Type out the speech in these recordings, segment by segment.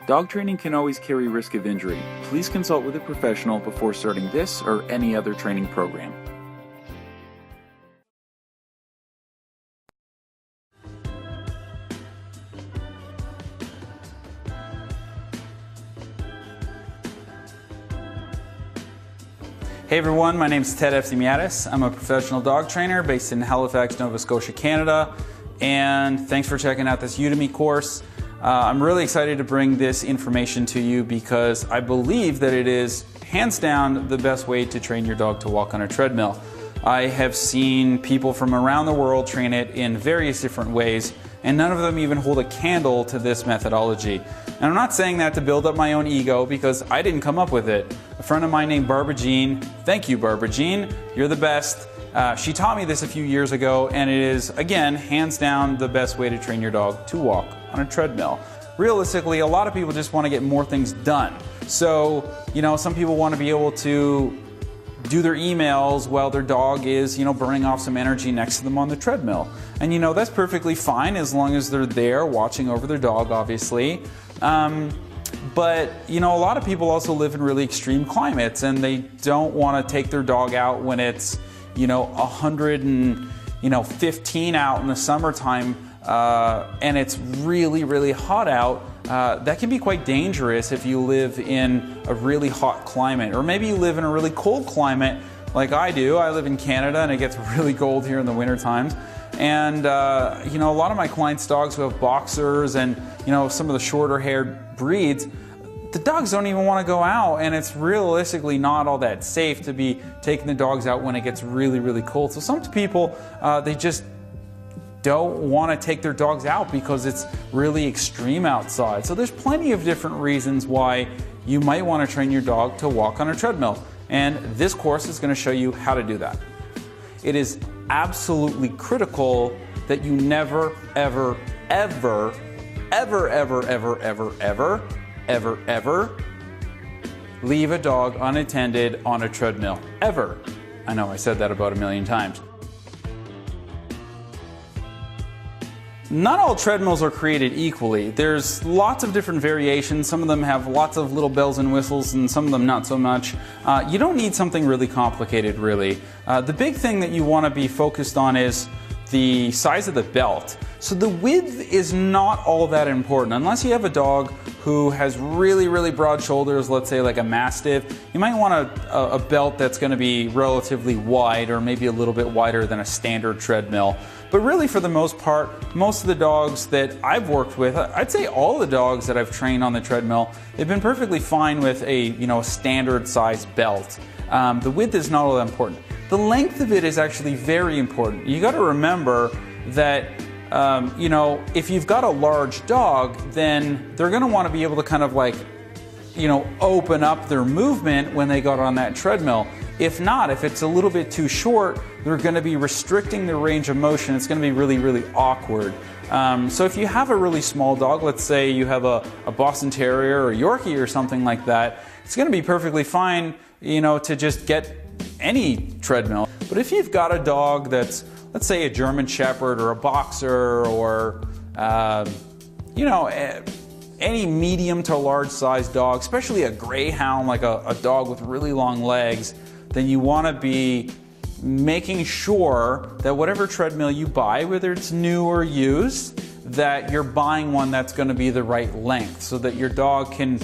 Dog training can always carry risk of injury. Please consult with a professional before starting this or any other training program. Hey everyone, my name is Ted Efsimiadis. I'm a professional dog trainer based in Halifax, Nova Scotia, Canada, and thanks for checking out this Udemy course. I'm really excited to bring this information to you because I believe that it is hands down the best way to train your dog to walk on a treadmill. I have seen people from around the world train it in various different ways, and none of them even hold a candle to this methodology. And I'm not saying that to build up my own ego because I didn't come up with it. A friend of mine named Barbara Jean, thank you Barbara Jean, you're the best. She taught me this a few years ago, and it is, again, hands down the best way to train your dog to walk on a treadmill. Realistically, a lot of people just want to get more things done. So, some people want to be able to do their emails while their dog is, burning off some energy next to them on the treadmill. And that's perfectly fine as long as they're there watching over their dog, obviously. But a lot of people also live in really extreme climates, and they don't want to take their dog out when it's 115 out in the summertime, and it's really, really hot out. That can be quite dangerous if you live in a really hot climate, or maybe you live in a really cold climate like I do. I live in Canada and it gets really cold here in the winter times. And a lot of my clients' dogs who have boxers and some of the shorter haired breeds, the dogs don't even want to go out, and it's realistically not all that safe to be taking the dogs out when it gets really, really cold. So some people, they just don't want to take their dogs out because it's really extreme outside. So there's plenty of different reasons why you might want to train your dog to walk on a treadmill. And this course is going to show you how to do that. It is absolutely critical that you never, ever, ever, ever, ever, ever, ever, ever, ever, ever leave a dog unattended on a treadmill. Ever. I know I said that about 1 million times. Not all treadmills are created equally. There's lots of different variations. Some of them have lots of little bells and whistles, and some of them not so much. You don't need something really complicated, really. The big thing that you want to be focused on is the size of the belt. So the width is not all that important. Unless you have a dog who has really, really broad shoulders, let's say like a Mastiff, you might want a belt that's going to be relatively wide, or maybe a little bit wider than a standard treadmill. But really, for the most part, most of the dogs that I've worked with, I'd say all the dogs that I've trained on the treadmill, they've been perfectly fine with a standard size belt. The width is not all that important. The length of it is actually very important. You got to remember that if you've got a large dog, then they're going to want to be able to kind of open up their movement when they got on that treadmill. If not, if it's a little bit too short, they're going to be restricting their range of motion. It's going to be really, really awkward. So if you have a really small dog, let's say you have a Boston Terrier or a Yorkie or something like that, it's going to be perfectly fine, to just get any treadmill. But if you've got a dog that's, let's say, a German Shepherd or a Boxer or, any medium to large size dog, especially a Greyhound, like a dog with really long legs, then you want to be making sure that whatever treadmill you buy, whether it's new or used, that you're buying one that's going to be the right length so that your dog can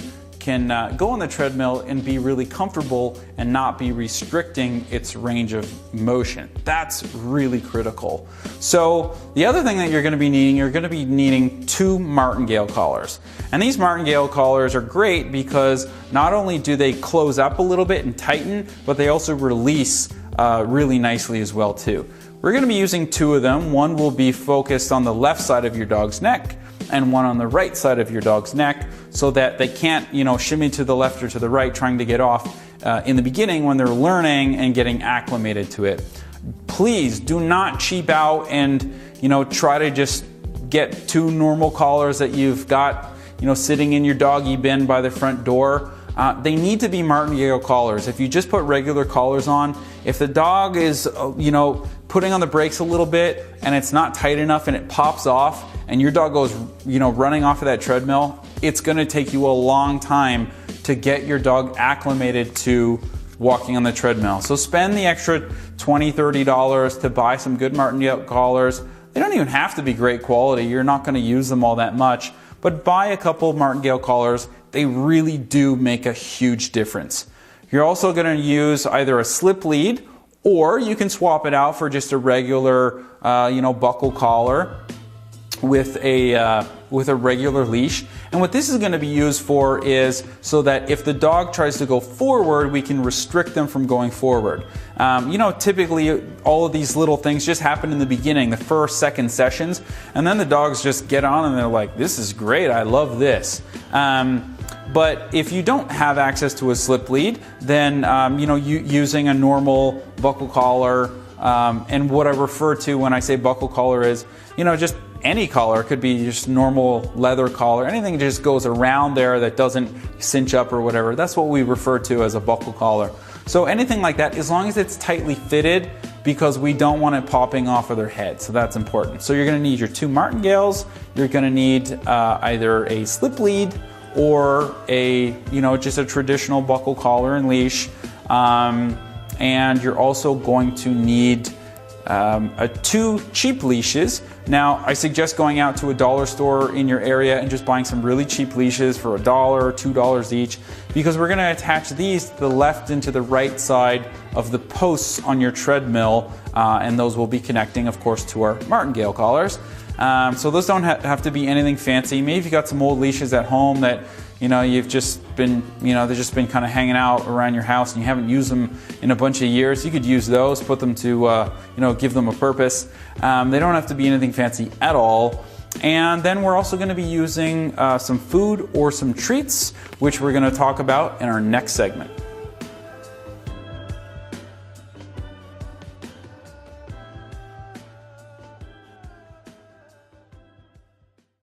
go on the treadmill and be really comfortable and not be restricting its range of motion. That's really critical. So the other thing that you're going to be needing 2 martingale collars. And these martingale collars are great because not only do they close up a little bit and tighten, but they also release really nicely as well too. We're going to be using 2 of them. One will be focused on the left side of your dog's neck, and one on the right side of your dog's neck, so that they can't, shimmy to the left or to the right trying to get off in the beginning when they're learning and getting acclimated to it. Please do not cheap out and, try to just get 2 normal collars that you've got, sitting in your doggy bin by the front door. They need to be martingale collars. If you just put regular collars on, if the dog is, putting on the brakes a little bit and it's not tight enough and it pops off and your dog goes, running off of that treadmill, it's going to take you a long time to get your dog acclimated to walking on the treadmill. So spend the extra $20, $30 to buy some good martingale collars. They don't even have to be great quality. You're not going to use them all that much. But buy a couple of martingale collars. They really do make a huge difference. You're also going to use either a slip lead, or you can swap it out for just a regular buckle collar with a regular leash. And what this is going to be used for is so that if the dog tries to go forward, we can restrict them from going forward. Typically all of these little things just happen in the beginning, the first, second sessions, and then the dogs just get on and they're like, this is great, I love this. But if you don't have access to a slip lead, then using a normal buckle collar, and what I refer to when I say buckle collar is, just any collar. It could be just normal leather collar, anything that just goes around there that doesn't cinch up or whatever. That's what we refer to as a buckle collar. So anything like that, as long as it's tightly fitted, because we don't want it popping off of their head. So that's important. So you're going to need your 2 martingales. You're going to need either a slip lead or just a traditional buckle collar and leash. And you're also going to need 2 cheap leashes. Now, I suggest going out to a dollar store in your area and just buying some really cheap leashes for $1 or $2 each, because we're going to attach these to the left and to the right side of the posts on your treadmill, and those will be connecting, of course, to our martingale collars. So those don't have to be anything fancy. Maybe if you got some old leashes at home that you've just been, they've just been kind of hanging out around your house and you haven't used them in a bunch of years, you could use those, put them to, give them a purpose. They don't have to be anything fancy at all. And then we're also going to be using some food or some treats, which we're going to talk about in our next segment.